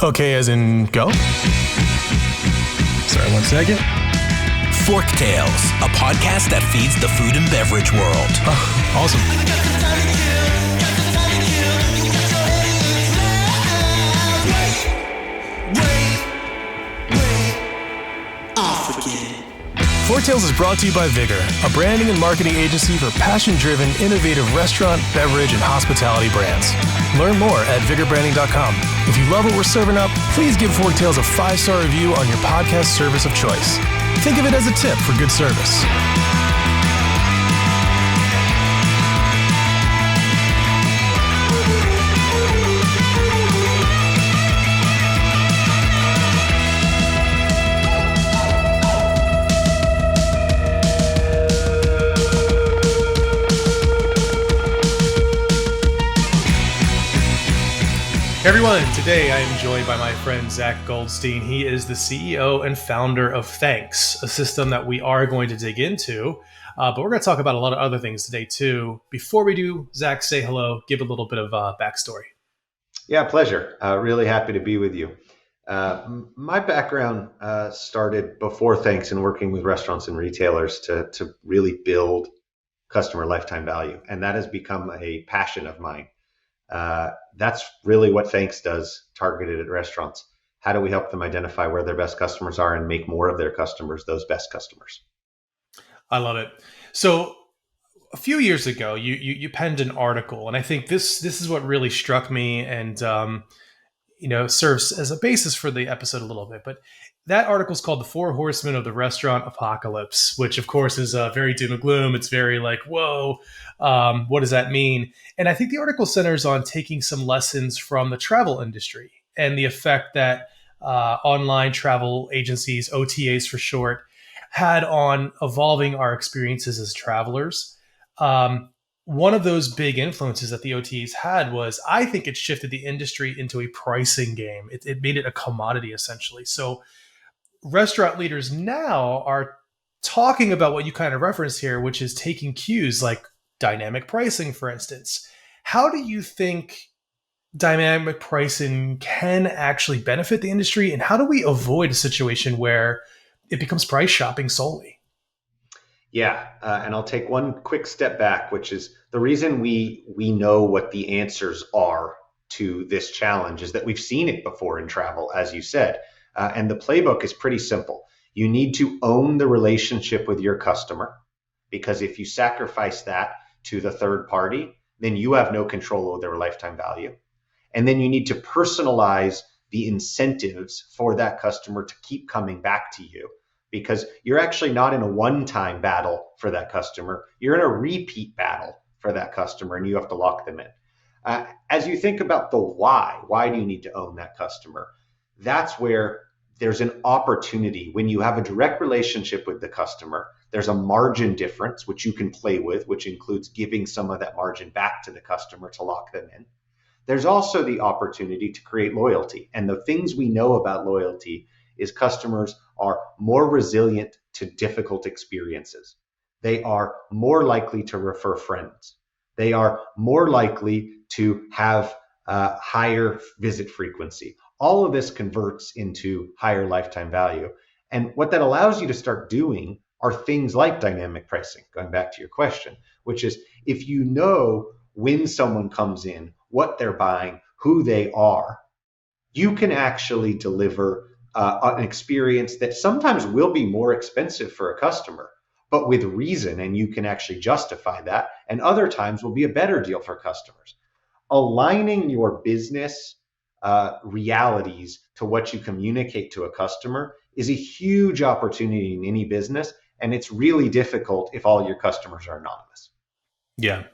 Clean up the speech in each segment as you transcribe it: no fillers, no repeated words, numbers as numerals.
Okay, as in go? Sorry, 1 second. Forktales, a podcast that feeds the food and beverage world. Oh, awesome. Forktales is brought to you by Vigor, a branding and marketing agency for passion-driven, innovative restaurant, beverage, and hospitality brands. Learn more at vigorbranding.com. If you love what we're serving up, please give Forktales a 5-star review on your podcast service of choice. Think of it as a tip for good service. Hey everyone, today I am joined by my friend Zach Goldstein. He is the CEO and founder of Thanx, a system that we are going to dig into, but we're going to talk about a lot of other things today too. Before we do, Zach, say hello, give a little bit of backstory. Yeah, pleasure. Really happy to be with you. My background started before Thanx in working with restaurants and retailers to really build customer lifetime value, and that has become a passion of mine. That's really what Thanx does, targeted at restaurants. How do we help them identify where their best customers are and make more of their customers those best customers? I love it. So a few years ago, you penned an article, and I think this is what really struck me and serves as a basis for the episode a little bit. But that article is called "The Four Horsemen of the Restaurant Apocalypse," which of course is very doom and gloom. It's very like, whoa, what does that mean? And I think the article centers on taking some lessons from the travel industry and the effect that online travel agencies, OTAs for short, had on evolving our experiences as travelers. One of those big influences that the OTAs had was, I think it shifted the industry into a pricing game. It made it a commodity essentially. So restaurant leaders now are talking about what you kind of referenced here, which is taking cues like dynamic pricing, for instance. How do you think dynamic pricing can actually benefit the industry? And how do we avoid a situation where it becomes price shopping solely? Yeah, and I'll take one quick step back, which is the reason we know what the answers are to this challenge is that we've seen it before in travel, as you said. And the playbook is pretty simple. You need to own the relationship with your customer, because if you sacrifice that to the third party, then you have no control over their lifetime value. And then you need to personalize the incentives for that customer to keep coming back to you, because you're actually not in a one-time battle for that customer. You're in a repeat battle for that customer, and you have to lock them in. As you think about the why do you need to own that customer? That's where there's an opportunity. When you have a direct relationship with the customer, there's a margin difference, which you can play with, which includes giving some of that margin back to the customer to lock them in. There's also the opportunity to create loyalty. And the things we know about loyalty is customers are more resilient to difficult experiences. They are more likely to refer friends. They are more likely to have higher visit frequency. All of this converts into higher lifetime value. And what that allows you to start doing are things like dynamic pricing, going back to your question, which is if you know when someone comes in, what they're buying, who they are, you can actually deliver an experience that sometimes will be more expensive for a customer, but with reason, and you can actually justify that, and other times will be a better deal for customers. Aligning your business realities to what you communicate to a customer is a huge opportunity in any business, and it's really difficult if all your customers are anonymous. Yeah,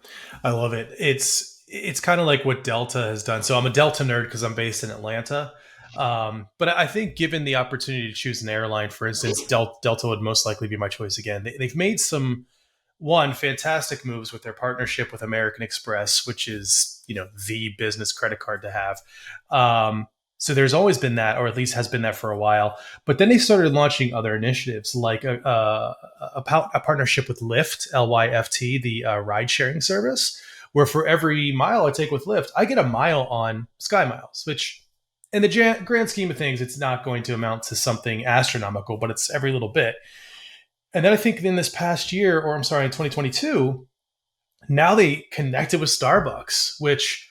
I love it. It's kind of like what Delta has done. So I'm a Delta nerd because I'm based in Atlanta. But I think given the opportunity to choose an airline, for instance, Delta would most likely be my choice again. They've made some fantastic moves with their partnership with American Express, which is, the business credit card to have. So there's always been that, or at least has been that for a while. But then they started launching other initiatives like a partnership with Lyft, Lyft, the ride sharing service, where for every mile I take with Lyft, I get a mile on Sky Miles, which in the grand scheme of things, it's not going to amount to something astronomical, but it's every little bit. And then I think in this past year, or I'm sorry, in 2022, now they connected with Starbucks, which,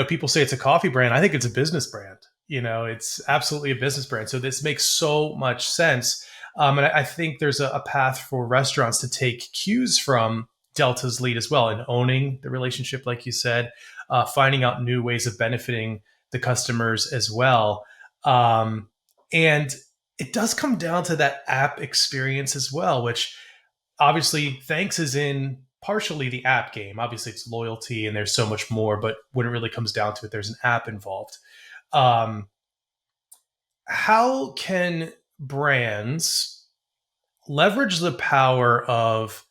people say it's a coffee brand. I think it's a business brand. It's absolutely a business brand. So this makes so much sense. And I think there's a path for restaurants to take cues from Delta's lead as well, and owning the relationship, like you said, finding out new ways of benefiting the customers as well. And it does come down to that app experience as well, which obviously Thanx is in partially the app game. Obviously, it's loyalty and there's so much more, but when it really comes down to it, there's an app involved. How can brands leverage the power of,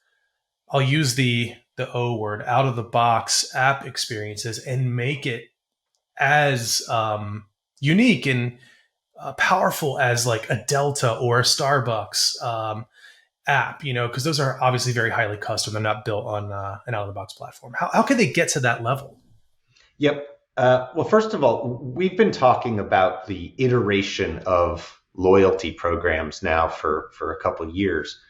I'll use the O word, out of the box app experiences and make it as unique and powerful as like a Delta or a Starbucks app, because those are obviously very highly custom. They're not built on an out of the box platform. How can they get to that level? Yep. Well, first of all, we've been talking about the iteration of loyalty programs now for a couple of years.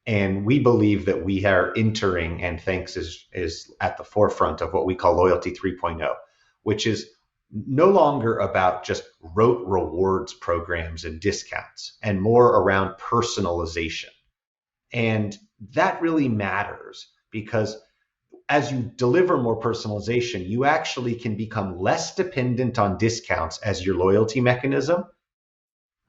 And we believe that we are entering, and Thanx is at the forefront of what we call Loyalty 3.0, which is no longer about just rote rewards programs and discounts, and more around personalization. And that really matters because as you deliver more personalization, you actually can become less dependent on discounts as your loyalty mechanism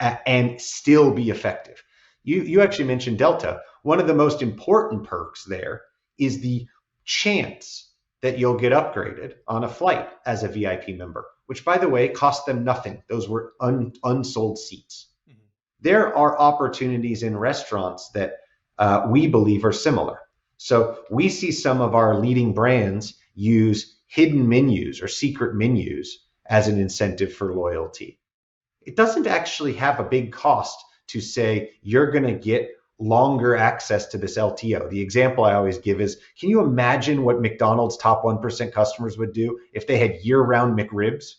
and still be effective. You actually mentioned Delta. One of the most important perks there is the chance that you'll get upgraded on a flight as a VIP member, which, by the way, cost them nothing. Those were unsold seats. Mm-hmm. There are opportunities in restaurants that we believe are similar. So we see some of our leading brands use hidden menus or secret menus as an incentive for loyalty. It doesn't actually have a big cost to say you're going to get longer access to this LTO. The example I always give is, can you imagine what McDonald's top 1% customers would do if they had year-round McRibs?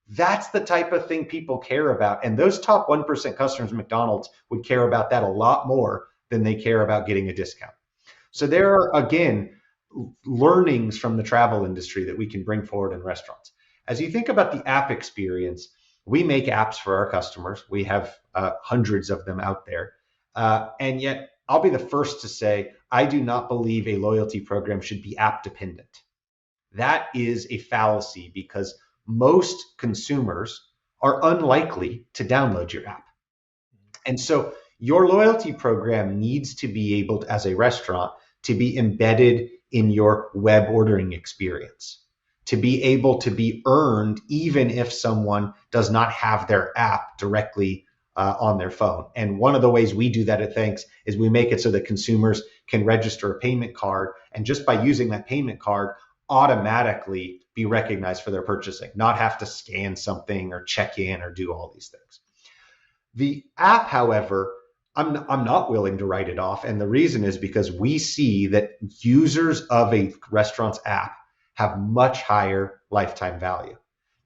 That's the type of thing people care about. And those top 1% customers of McDonald's would care about that a lot more than they care about getting a discount. So there are, again, learnings from the travel industry that we can bring forward in restaurants. As you think about the app experience, we make apps for our customers. We have hundreds of them out there. And yet I'll be the first to say, I do not believe a loyalty program should be app dependent. That is a fallacy because most consumers are unlikely to download your app. And so your loyalty program needs to be able to, as a restaurant, to be embedded in your web ordering experience, to be able to be earned even if someone does not have their app directly on their phone. And one of the ways we do that at Thanx is we make it so that consumers can register a payment card and just by using that payment card automatically be recognized for their purchasing, not have to scan something or check in or do all these things. The app, however, I'm not willing to write it off. And the reason is because we see that users of a restaurant's app have much higher lifetime value.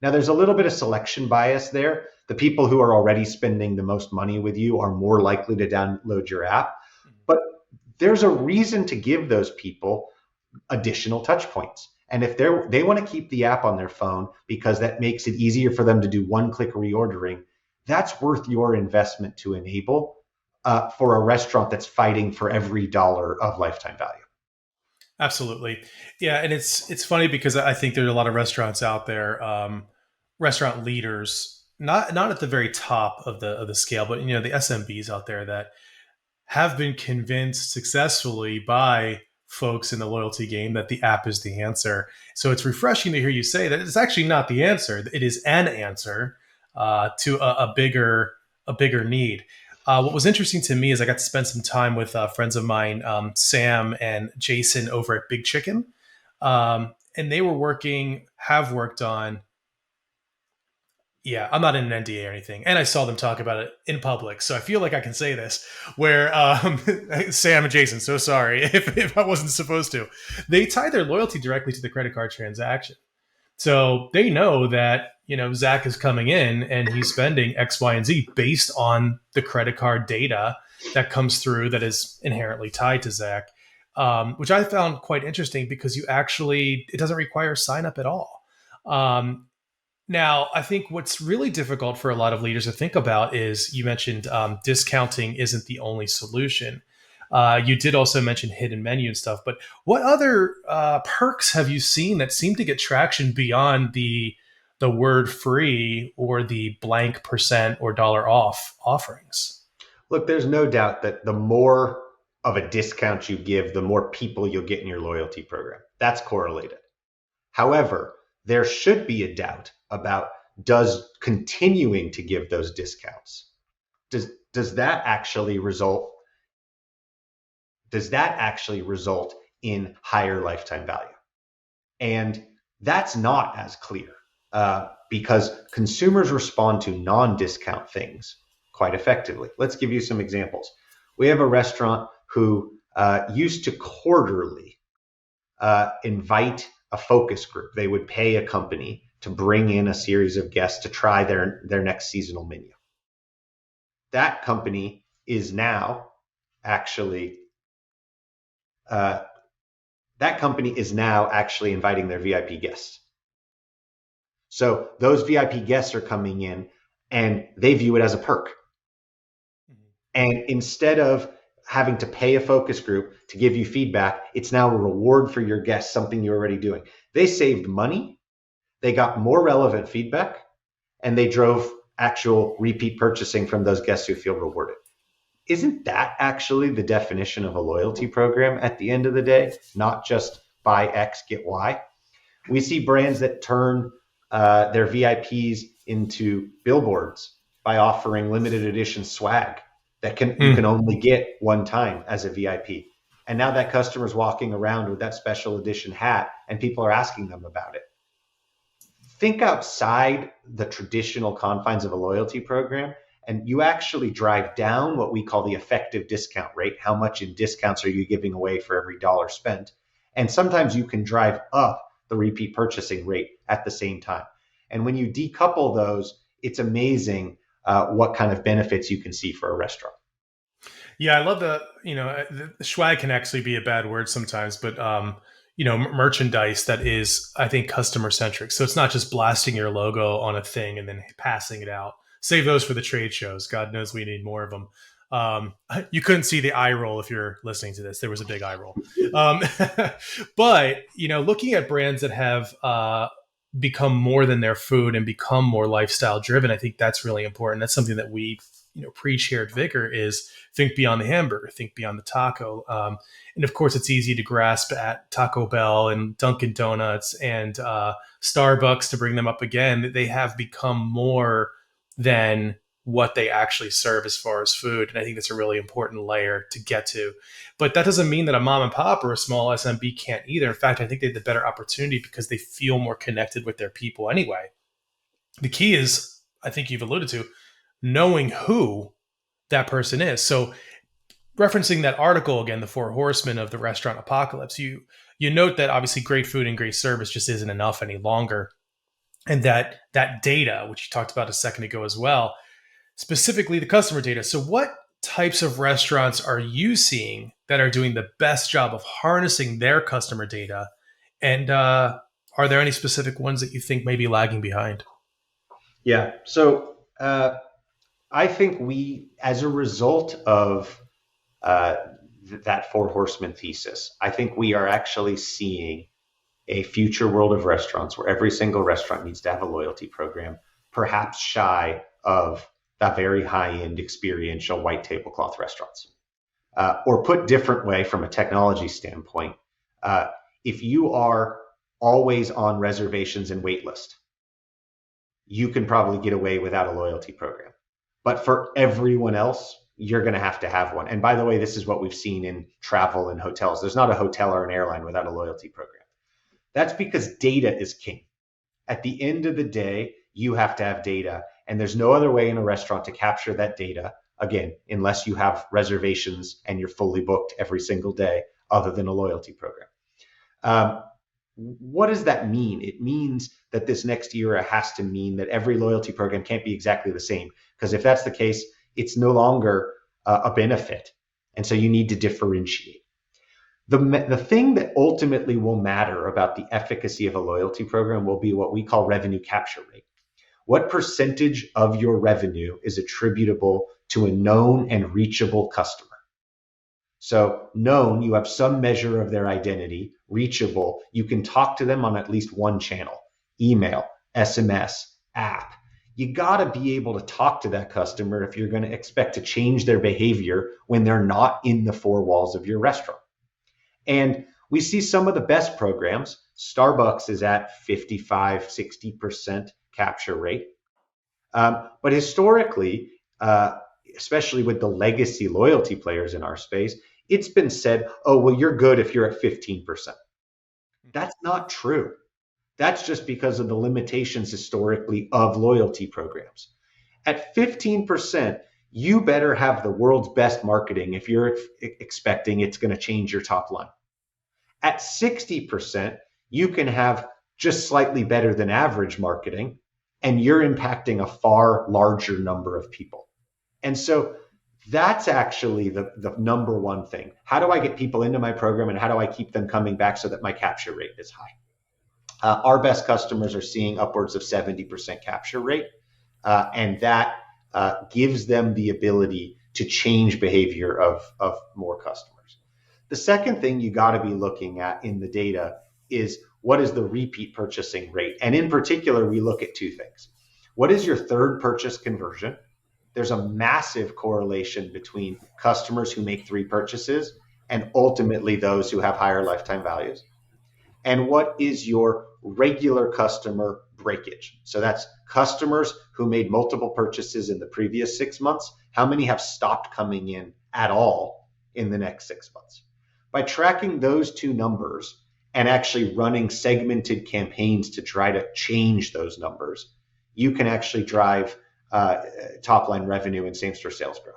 Now, there's a little bit of selection bias there. The people who are already spending the most money with you are more likely to download your app. But there's a reason to give those people additional touch points. And if they want to keep the app on their phone because that makes it easier for them to do one-click reordering, that's worth your investment to enable for a restaurant that's fighting for every dollar of lifetime value. Absolutely. Yeah. And it's funny because I think there's a lot of restaurants out there, restaurant leaders, not at the very top of the scale, but the SMBs out there that have been convinced successfully by folks in the loyalty game that the app is the answer. So it's refreshing to hear you say that it's actually not the answer. It is an answer to a bigger need. What was interesting to me is I got to spend some time with friends of mine, Sam and Jason over at Big Chicken. And they have worked on, I'm not in an NDA or anything. And I saw them talk about it in public. So I feel like I can say this, where Sam and Jason, so sorry if I wasn't supposed to. They tie their loyalty directly to the credit card transaction. So they know that, Zach is coming in and he's spending X, Y, and Z based on the credit card data that comes through that is inherently tied to Zach, which I found quite interesting because it doesn't require sign up at all. Now, I think what's really difficult for a lot of leaders to think about is you mentioned discounting isn't the only solution. You did also mention hidden menu and stuff, but what other perks have you seen that seem to get traction beyond the word free or the blank percent or dollar off offerings? Look, there's no doubt that the more of a discount you give, the more people you'll get in your loyalty program. That's correlated. However, there should be a doubt about does continuing to give those discounts, does that actually result in higher lifetime value? And that's not as clear because consumers respond to non-discount things quite effectively. Let's give you some examples. We have a restaurant who used to quarterly invite a focus group. They would pay a company to bring in a series of guests to try their next seasonal menu. That company is now actually inviting their VIP guests. So those VIP guests are coming in and they view it as a perk. And instead of having to pay a focus group to give you feedback, it's now a reward for your guests, something you're already doing. They saved money, they got more relevant feedback, and they drove actual repeat purchasing from those guests who feel rewarded. Isn't that actually the definition of a loyalty program at the end of the day? Not just buy X, get Y. We see brands that turn their VIPs into billboards by offering limited edition swag that you can only get one time as a VIP. And now that customer's walking around with that special edition hat and people are asking them about it. Think outside the traditional confines of a loyalty program, and you actually drive down what we call the effective discount rate. How much in discounts are you giving away for every dollar spent? And sometimes you can drive up the repeat purchasing rate at the same time. And when you decouple those, it's amazing what kind of benefits you can see for a restaurant. Yeah, I love the swag can actually be a bad word sometimes, but merchandise that is, I think, customer centric. So it's not just blasting your logo on a thing and then passing it out. Save those for the trade shows. God knows we need more of them. You couldn't see the eye roll if you're listening to this. There was a big eye roll. But, looking at brands that have become more than their food and become more lifestyle driven, I think that's really important. That's something that we preach here at Vigor is think beyond the hamburger, think beyond the taco. And of course, it's easy to grasp at Taco Bell and Dunkin' Donuts and Starbucks to bring them up again. They have become more than what they actually serve as far as food. And I think that's a really important layer to get to. But that doesn't mean that a mom and pop or a small SMB can't either. In fact, I think they have the better opportunity because they feel more connected with their people anyway. The key is, I think you've alluded to, knowing who that person is. So referencing that article again, the Four Horsemen of the Restaurant Apocalypse, you note that obviously great food and great service just isn't enough any longer. And that data, which you talked about a second ago as well, specifically the customer data. So what types of restaurants are you seeing that are doing the best job of harnessing their customer data? And are there any specific ones that you think may be lagging behind? Yeah. So I think we, as a result of that Four Horsemen thesis, I think we are actually seeing a future world of restaurants where every single restaurant needs to have a loyalty program, perhaps shy of that very high-end experiential white tablecloth restaurants. Or put different way from a technology standpoint, if you are always on reservations and wait list, you can probably get away without a loyalty program. But for everyone else, you're going to have one. And by the way, this is what we've seen in travel and hotels. There's not a hotel or an airline without a loyalty program. That's because data is king. At the end of the day, you have to have data. And there's no other way in a restaurant to capture that data, again, unless you have reservations and you're fully booked every single day, other than a loyalty program. what does that mean? It means that this next era has to mean that every loyalty program can't be exactly the same. Because if that's the case, it's no longer a benefit. And so you need to differentiate. The thing that ultimately will matter about the efficacy of a loyalty program will be what we call revenue capture rate. What percentage of your revenue is attributable to a known and reachable customer? So known, you have some measure of their identity. Reachable, you can talk to them on at least one channel: email, SMS, app. You got to be able to talk to that customer if you're going to expect to change their behavior when they're not in the four walls of your restaurant. And we see some of the best programs. Starbucks is at 55, 60% capture rate. But historically, especially with the legacy loyalty players in our space, it's been said, oh, well, you're good if you're at 15%. That's not true. That's just because of the limitations historically of loyalty programs. At 15%, you better have the world's best marketing if you're expecting it's going to change your top line. At 60%, you can have just slightly better than average marketing, and you're impacting a far larger number of people. And so that's actually the number one thing. How do I get people into my program, and how do I keep them coming back so that my capture rate is high? Our best customers are seeing upwards of 70% capture rate, and that gives them the ability to change behavior of more customers. The second thing you got to be looking at in the data is what is the repeat purchasing rate? And in particular, we look at two things. What is your third purchase conversion? There's a massive correlation between customers who make 3 purchases and ultimately those who have higher lifetime values. And what is your regular customer breakage? So that's customers who made multiple purchases in the previous 6 months. How many have stopped coming in at all in the next 6 months? By tracking those two numbers and actually running segmented campaigns to try to change those numbers, you can actually drive top line revenue and same-store sales growth.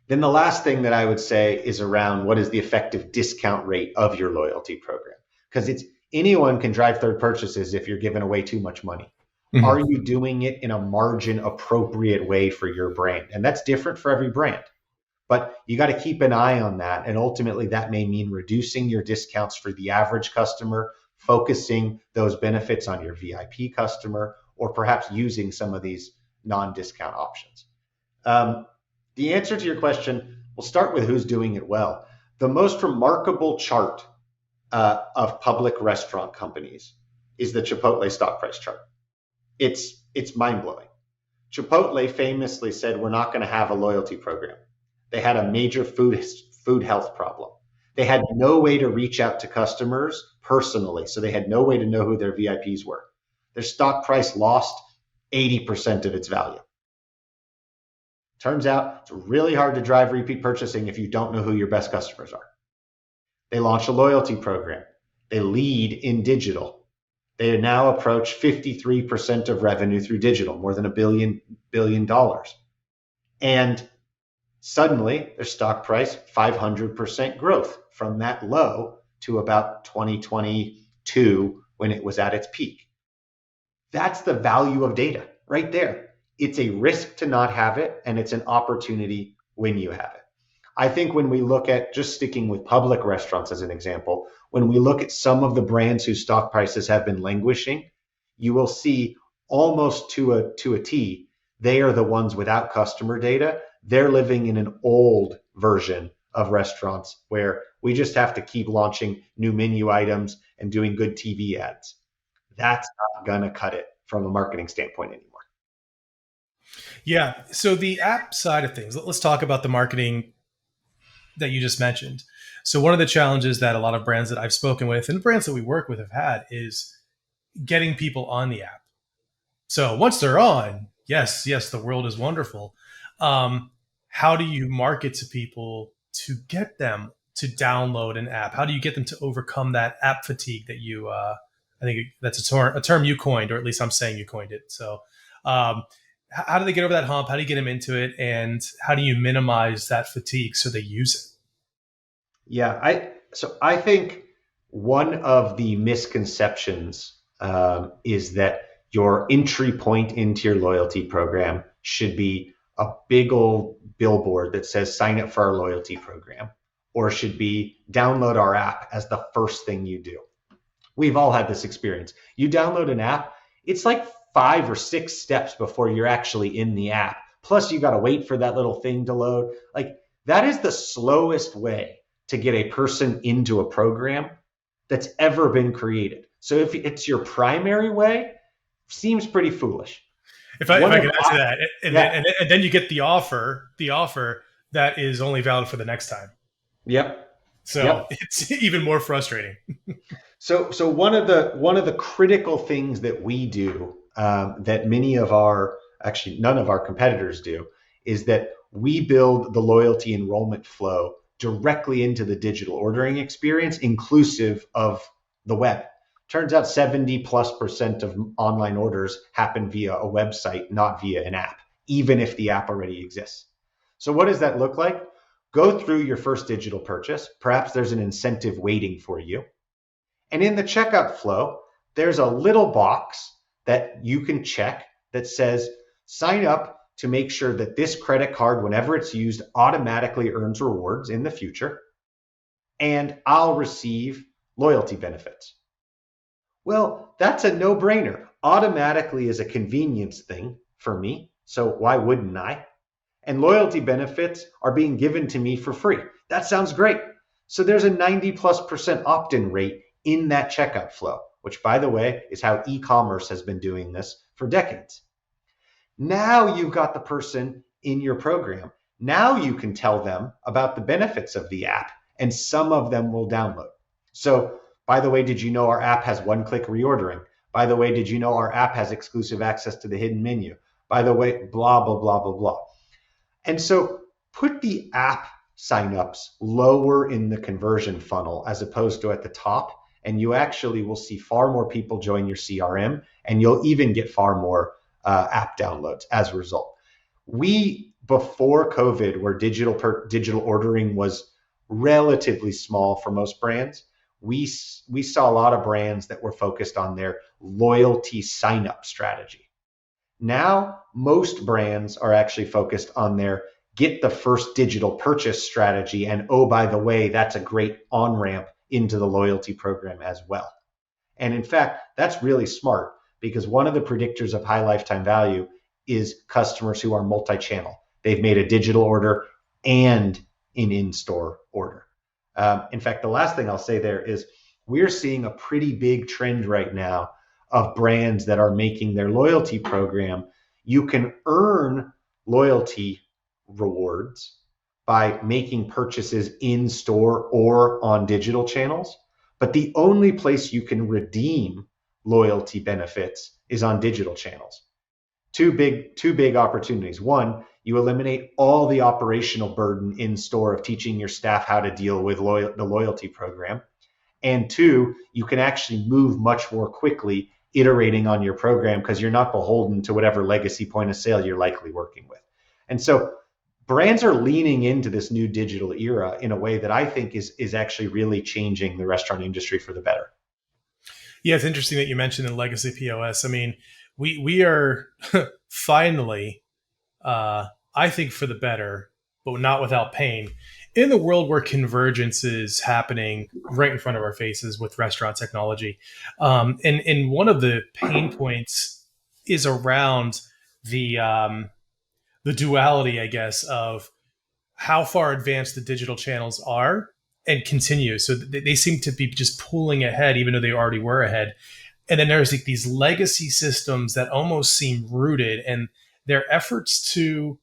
Then the last thing that I would say is around what is the effective discount rate of your loyalty program? Because anyone can drive third purchases if you're giving away too much money. Mm-hmm. Are you doing it in a margin appropriate way for your brand? And that's different for every brand. But you got to keep an eye on that. And ultimately, that may mean reducing your discounts for the average customer, focusing those benefits on your VIP customer, or perhaps using some of these non-discount options. The answer to your question, we'll start with who's doing it well. The most remarkable chart of public restaurant companies is the Chipotle stock price chart. It's mind-blowing. Chipotle famously said, we're not going to have a loyalty program. They had a major food health problem. They had no way to reach out to customers personally, so they had no way to know who their VIPs were. Their stock price lost 80% of its value. Turns out it's really hard to drive repeat purchasing if you don't know who your best customers are. They launched a loyalty program. They lead in digital. They now approach 53% of revenue through digital, more than $1 billion. And suddenly their stock price, 500% growth from that low to about 2022 when it was at its peak. That's the value of data right there. It's a risk to not have it, and it's an opportunity when you have it. I think when we look at, just sticking with public restaurants as an example, when we look at some of the brands whose stock prices have been languishing, you will see almost to a T, they are the ones without customer data. They're living in an old version of restaurants where we just have to keep launching new menu items and doing good TV ads. That's not going to cut it from a marketing standpoint anymore. Yeah. So the app side of things, let's talk about the marketing that you just mentioned. So one of the challenges that a lot of brands that I've spoken with and brands that we work with have had is getting people on the app. So once they're on, yes, the world is wonderful. How do you market to people to get them to download an app? How do you get them to overcome that app fatigue that you, I think that's a term you coined, or at least I'm saying you coined it. So how do they get over that hump? How do you get them into it? And how do you minimize that fatigue so they use it? Yeah, I think one of the misconceptions is that your entry point into your loyalty program should be a big old billboard that says sign up for our loyalty program, or should be download our app as the first thing you do. We've all had this experience. You download an app, it's like 5 or 6 steps before you're actually in the app. Plus, you got to wait for that little thing to load. Like, that is the slowest way to get a person into a program that's ever been created. So if it's your primary way, seems pretty foolish. If I can add to that, and then you get the offer that is only valid for the next time. Yep. So it's even more frustrating. So one of the critical things that we do that none of our competitors do is that we build the loyalty enrollment flow directly into the digital ordering experience, inclusive of the web. Turns out 70+% of online orders happen via a website, not via an app, even if the app already exists. So what does that look like? Go through your first digital purchase. Perhaps there's an incentive waiting for you. And in the checkout flow, there's a little box that you can check that says, sign up to make sure that this credit card, whenever it's used, automatically earns rewards in the future, and I'll receive loyalty benefits. Well, that's a no-brainer. Automatically is a convenience thing for me, so why wouldn't I? And loyalty benefits are being given to me for free. That sounds great. So there's a 90+% opt-in rate in that checkout flow, which, by the way, is how e-commerce has been doing this for decades. Now you've got the person in your program. Now you can tell them about the benefits of the app, and some of them will download. So, by the way, did you know our app has one-click reordering? By the way, did you know our app has exclusive access to the hidden menu? By the way, blah, blah, blah, blah, blah. And so put the app signups lower in the conversion funnel as opposed to at the top, and you actually will see far more people join your CRM, and you'll even get far more app downloads as a result. We, before COVID, where digital ordering was relatively small for most brands, we saw a lot of brands that were focused on their loyalty sign-up strategy. Now, most brands are actually focused on their get the first digital purchase strategy, and oh, by the way, that's a great on-ramp into the loyalty program as well. And in fact, that's really smart, because one of the predictors of high lifetime value is customers who are multi-channel. They've made a digital order and an in-store order. In fact, the last thing I'll say there is we're seeing a pretty big trend right now of brands that are making their loyalty program. You can earn loyalty rewards by making purchases in store or on digital channels, but the only place you can redeem loyalty benefits is on digital channels. Two big opportunities. One, you eliminate all the operational burden in store of teaching your staff how to deal with the loyalty program. And two, you can actually move much more quickly iterating on your program because you're not beholden to whatever legacy point of sale you're likely working with. And so brands are leaning into this new digital era in a way that I think is actually really changing the restaurant industry for the better. Yeah, it's interesting that you mentioned the legacy POS. I mean, we are finally, I think for the better, but not without pain, in the world where convergence is happening right in front of our faces with restaurant technology. And one of the pain points is around the duality, I guess, of how far advanced the digital channels are and continue. So they seem to be just pulling ahead, even though they already were ahead. And then there's like these legacy systems that almost seem rooted, and their efforts to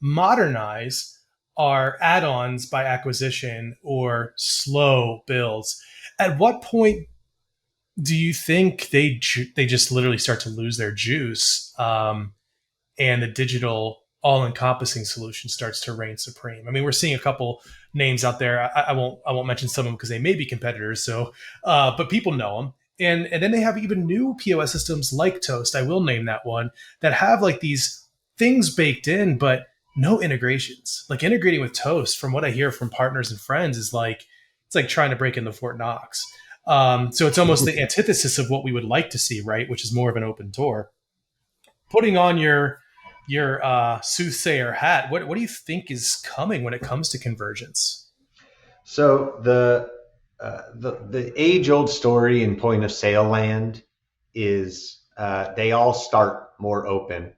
modernize are add-ons by acquisition or slow builds. At what point do you think they just literally start to lose their juice, and the digital all-encompassing solution starts to reign supreme? I mean, we're seeing a couple names out there. I won't mention some of them because they may be competitors. So, but people know them. And then they have even new POS systems like Toast. I will name that one, that have like these things baked in, but no integrations. Like integrating with Toast, from what I hear from partners and friends, is like, it's it's like trying to break into Fort Knox. So it's almost the antithesis of what we would like to see, right? Which is more of an open door. Putting on your soothsayer hat, what do you think is coming when it comes to convergence? So the age old story in point of sale land is they all start more open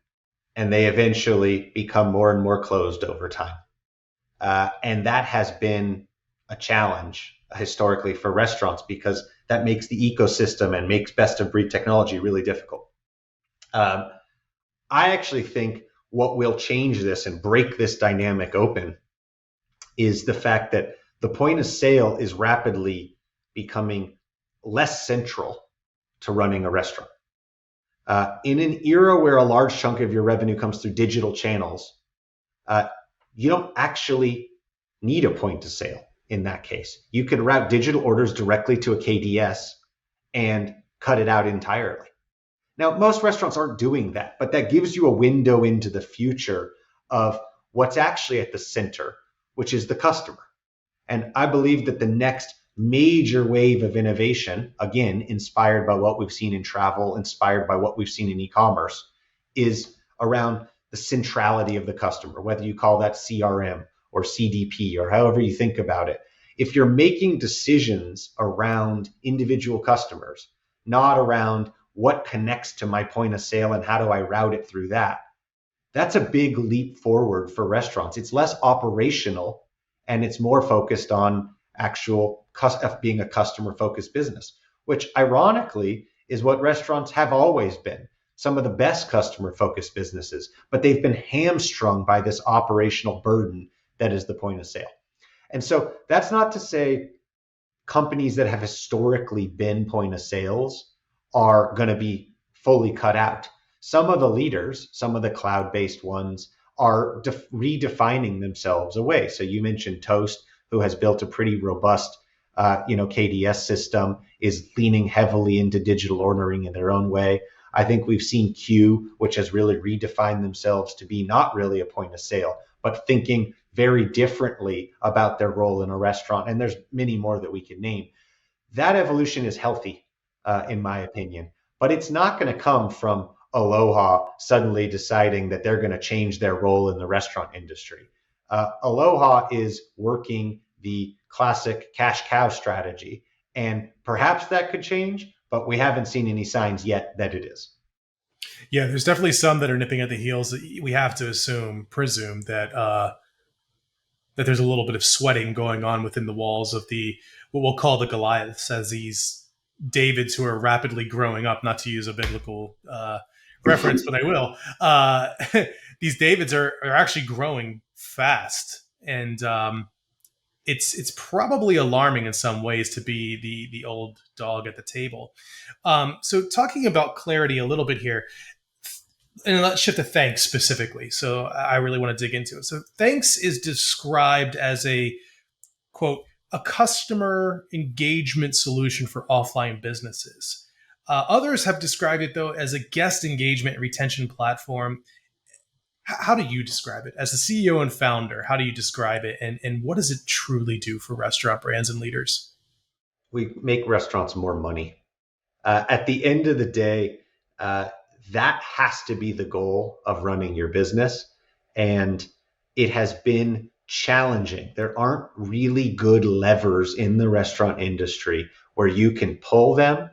and they eventually become more and more closed over time. And that has been a challenge historically for restaurants because that makes the ecosystem and makes best of breed technology really difficult. Um, I actually think what will change this and break this dynamic open is the fact that the point of sale is rapidly becoming less central to running a restaurant. In an era where a large chunk of your revenue comes through digital channels, you don't actually need a point of sale in that case. You could route digital orders directly to a KDS and cut it out entirely. Now, most restaurants aren't doing that, but that gives you a window into the future of what's actually at the center, which is the customer. And I believe that the next major wave of innovation, again, inspired by what we've seen in travel, inspired by what we've seen in e-commerce, is around the centrality of the customer, whether you call that CRM or CDP or however you think about it. If you're making decisions around individual customers, not around what connects to my point of sale and how do I route it through that, that's a big leap forward for restaurants. It's less operational and it's more focused on actual being a customer focused business, which ironically is what restaurants have always been. Some of the best customer focused businesses, but they've been hamstrung by this operational burden that is the point of sale. And so that's not to say companies that have historically been point of sales are going to be fully cut out. Some of the leaders, some of the cloud-based ones are redefining themselves away. So you mentioned Toast, who has built a pretty robust KDS system, is leaning heavily into digital ordering in their own way. I think we've seen Q, which has really redefined themselves to be not really a point of sale, but thinking very differently about their role in a restaurant. And there's many more that we could name. That evolution is healthy, in my opinion, but it's not going to come from Aloha suddenly deciding that they're going to change their role in the restaurant industry. Aloha is working the classic cash cow strategy, and perhaps that could change, but we haven't seen any signs yet that it is. Yeah, there's definitely some that are nipping at the heels. We have to presume that there's a little bit of sweating going on within the walls of the what we'll call the Goliaths, as these Davids who are rapidly growing up. Not to use a biblical reference, but I will. These Davids are actually growing fast, and it's probably alarming in some ways to be the old dog at the table. So talking about clarity a little bit here, and let's shift to Thanx specifically. So I really want to dig into it. So Thanx is described as a, quote, a customer engagement solution for offline businesses. Others have described it, though, as a guest engagement and retention platform. How do you describe it? As the CEO and founder, how do you describe it? And what does it truly do for restaurant brands and leaders? We make restaurants more money. At the end of the day, that has to be the goal of running your business. And it has been challenging. There aren't really good levers in the restaurant industry where you can pull them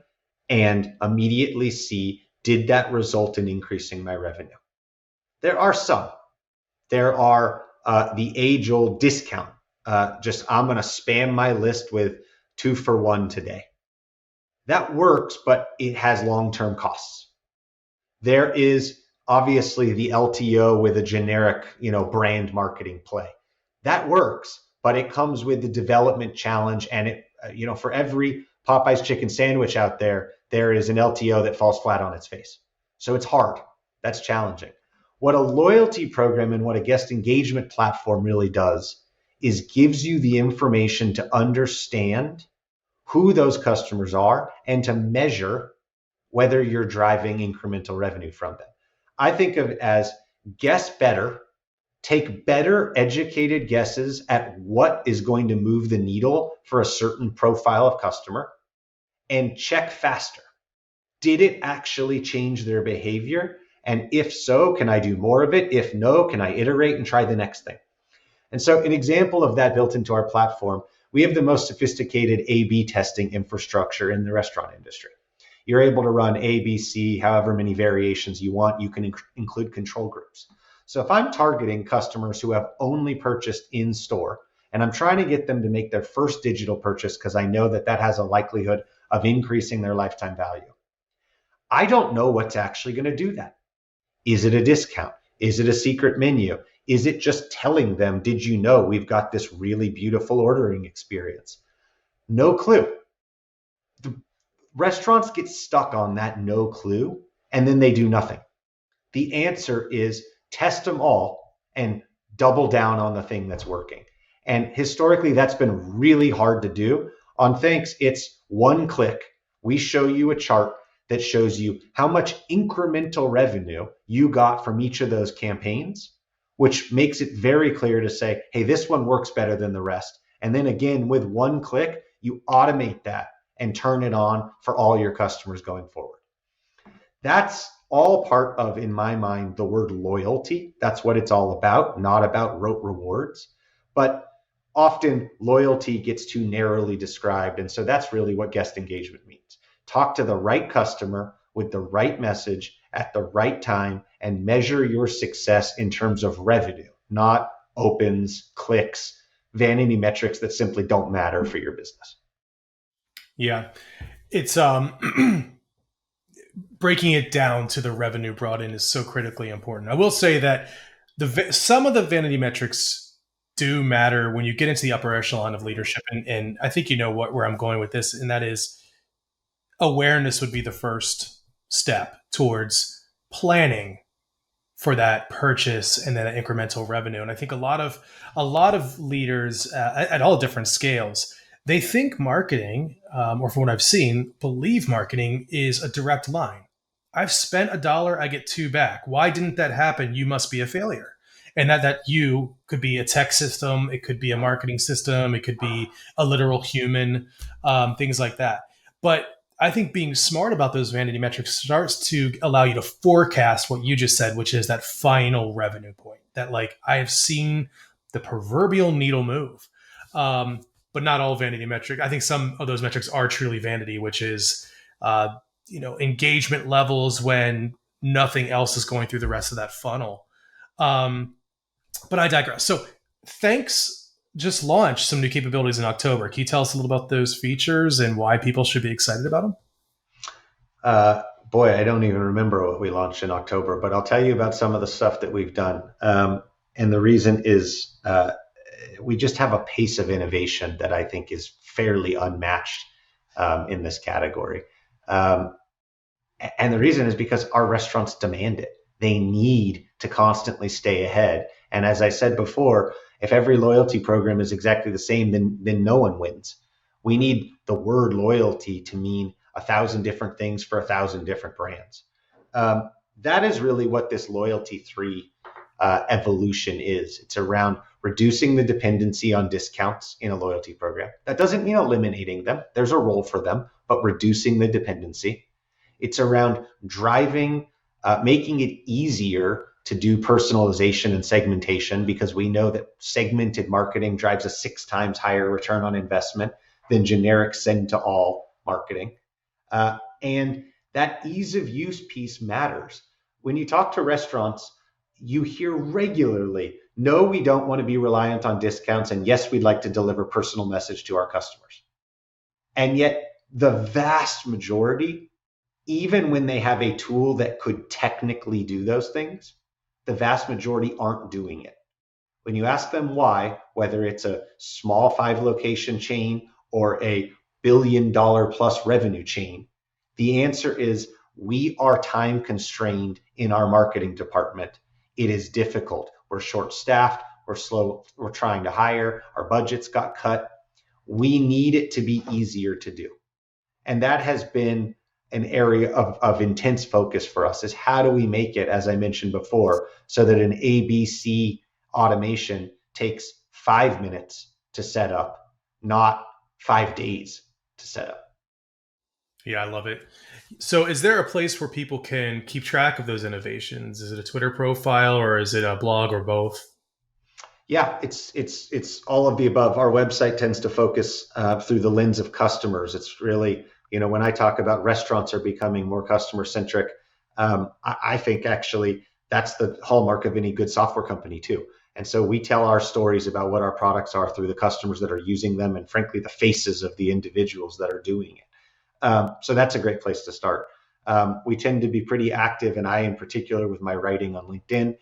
and immediately see, did that result in increasing my revenue? There are some. There are the age-old discount. Just I'm going to spam my list with 2 for 1 today. That works, but it has long-term costs. There is obviously the LTO with a generic, brand marketing play. That works, but it comes with the development challenge. And it, for every Popeye's chicken sandwich out there, there is an LTO that falls flat on its face. So it's hard. That's challenging. What a loyalty program and what a guest engagement platform really does is gives you the information to understand who those customers are and to measure whether you're driving incremental revenue from them. I think of it as guess better, take better educated guesses at what is going to move the needle for a certain profile of customer, and check faster. Did it actually change their behavior? And if so, can I do more of it? If no, can I iterate and try the next thing? And so an example of that built into our platform, we have the most sophisticated A/B testing infrastructure in the restaurant industry. You're able to run A, B, C, however many variations you want. You can include control groups. So if I'm targeting customers who have only purchased in store, and I'm trying to get them to make their first digital purchase because I know that that has a likelihood of increasing their lifetime value, I don't know what's actually going to do that. Is it a discount? Is it a secret menu? Is it just telling them, did you know we've got this really beautiful ordering experience? No clue. The restaurants get stuck on that no clue, and then they do nothing. The answer is test them all and double down on the thing that's working. And historically, that's been really hard to do. On Thanx, it's one click. We show you a chart that shows you how much incremental revenue you got from each of those campaigns, which makes it very clear to say, hey, this one works better than the rest. And then again, with one click, you automate that and turn it on for all your customers going forward. That's all part of, in my mind, the word loyalty. That's what it's all about, not about rote rewards. But often loyalty gets too narrowly described. And so that's really what guest engagement means. Talk to the right customer with the right message at the right time and measure your success in terms of revenue, not opens, clicks, vanity metrics that simply don't matter for your business. Yeah. It's breaking it down to the revenue brought in is so critically important. I will say that some of the vanity metrics do matter when you get into the upper echelon of leadership. And I think you know where I'm going with this, and that is awareness would be the first step towards planning for that purchase and then incremental revenue. And I think a lot of leaders at all different scales, they think marketing, or from what I've seen, believe marketing is a direct line. I've spent $1, I get 2 back. Why didn't that happen? You must be a failure. And that you could be a tech system, it could be a marketing system, it could be a literal human, things like that. But I think being smart about those vanity metrics starts to allow you to forecast what you just said, which is that final revenue point. That, like, I have seen the proverbial needle move, but not all vanity metric. I think some of those metrics are truly vanity, which is engagement levels when nothing else is going through the rest of that funnel. But I digress. So Thanx just launched some new capabilities in October. Can you tell us a little about those features and why people should be excited about them? Boy, I don't even remember what we launched in October, but I'll tell you about some of the stuff that we've done. And the reason is we just have a pace of innovation that I think is fairly unmatched in this category. And the reason is because our restaurants demand it. They need to constantly stay ahead. And as I said before, if every loyalty program is exactly the same, then no one wins. We need the word loyalty to mean 1,000 different things for 1,000 different brands. That is really what this Loyalty 3 evolution is. It's around reducing the dependency on discounts in a loyalty program. That doesn't mean eliminating them. There's a role for them, but reducing the dependency. It's around driving, making it easier to do personalization and segmentation, because we know that segmented marketing drives a 6 times higher return on investment than generic send to all marketing. And that ease of use piece matters. When you talk to restaurants, you hear regularly, no, we don't want to be reliant on discounts. And yes, we'd like to deliver personal message to our customers. And yet the vast majority, even when they have a tool that could technically do those things, the vast majority aren't doing it. When you ask them why, whether it's a small 5-location chain or a $1 billion plus revenue chain, the answer is we are time constrained in our marketing department. It is difficult. We're short-staffed. We're slow. We're trying to hire. Our budgets got cut. We need it to be easier to do. And that has been an area of intense focus for us, is how do we make it, as I mentioned before, so that an ABC automation takes 5 minutes to set up, not 5 days to set up. Yeah, I love it. So is there a place where people can keep track of those innovations? Is it a Twitter profile or is it a blog or both? Yeah, it's all of the above. Our website tends to focus through the lens of customers. It's really, when I talk about restaurants are becoming more customer centric, I think actually that's the hallmark of any good software company too. And so we tell our stories about what our products are through the customers that are using them, and frankly, the faces of the individuals that are doing it. So that's a great place to start. We tend to be pretty active, and I in particular with my writing on LinkedIn,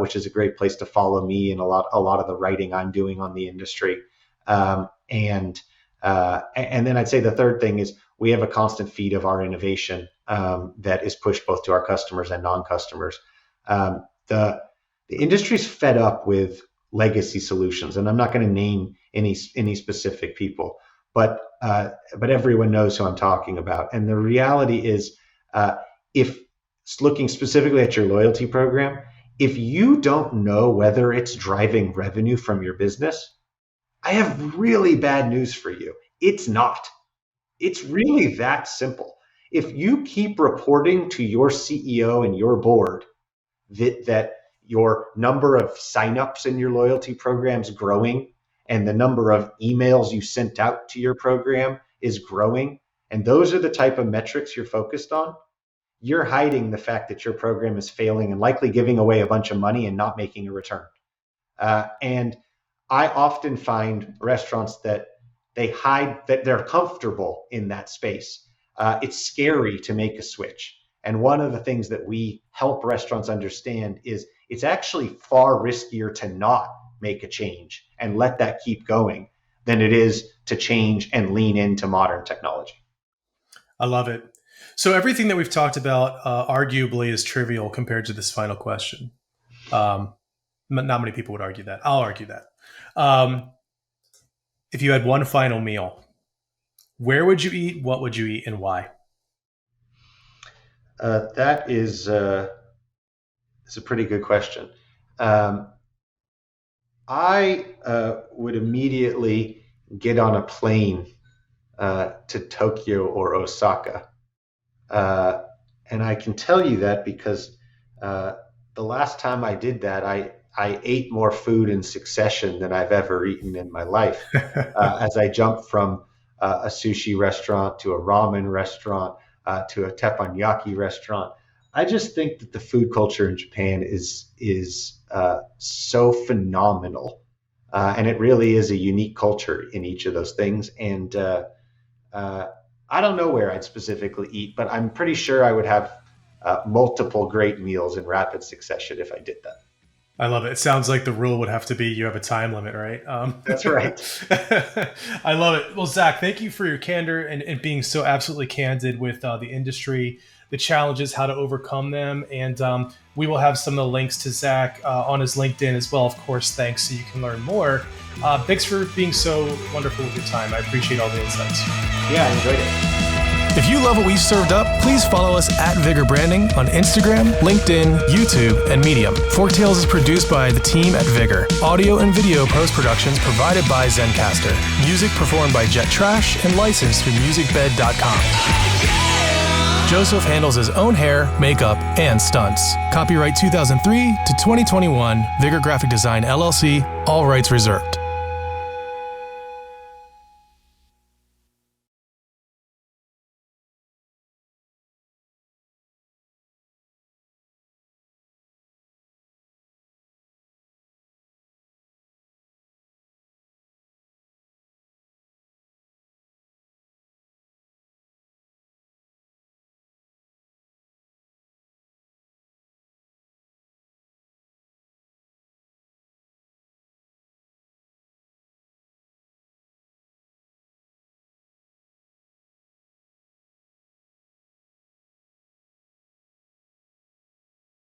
which is a great place to follow me and a lot of the writing I'm doing on the industry. And then I'd say the third thing is we have a constant feed of our innovation that is pushed both to our customers and non-customers. The industry's fed up with legacy solutions, and I'm not going to name any specific people, but everyone knows who I'm talking about. And the reality is, if looking specifically at your loyalty program, if you don't know whether it's driving revenue from your business, I have really bad news for you. It's not. It's really that simple. If you keep reporting to your CEO and your board that your number of signups in your loyalty program is growing and the number of emails you sent out to your program is growing, and those are the type of metrics you're focused on, you're hiding the fact that your program is failing and likely giving away a bunch of money and not making a return. And I often find restaurants that they hide that they're comfortable in that space. It's scary to make a switch. And one of the things that we help restaurants understand is it's actually far riskier to not make a change and let that keep going than it is to change and lean into modern technology. I love it. So everything that we've talked about arguably is trivial compared to this final question. Not many people would argue that. I'll argue that. If you had one final meal, where would you eat, what would you eat, and why? That is a pretty good question. I would immediately get on a plane to Tokyo or Osaka. And I can tell you that because the last time I did that, I ate more food in succession than I've ever eaten in my life. As I jumped from a sushi restaurant to a ramen restaurant to a teppanyaki restaurant. I just think that the food culture in Japan is so phenomenal. And it really is a unique culture in each of those things. And I don't know where I'd specifically eat, but I'm pretty sure I would have multiple great meals in rapid succession if I did that. I love it. It sounds like the rule would have to be you have a time limit, right? That's right. I love it. Well, Zach, thank you for your candor and being so absolutely candid with the industry, the challenges, how to overcome them. And we will have some of the links to Zach on his LinkedIn as well, of course, thanks, so you can learn more. Thanks for being so wonderful with your time. I appreciate all the insights. Yeah, I enjoyed it. If you love what we've served up, please follow us at Vigor Branding on Instagram, LinkedIn, YouTube, and Medium. Forktales is produced by the team at Vigor. Audio and video post-productions provided by Zencaster. Music performed by Jet Trash and licensed through musicbed.com. Joseph handles his own hair, makeup, and stunts. Copyright 2003 to 2021, Vigor Graphic Design LLC, all rights reserved.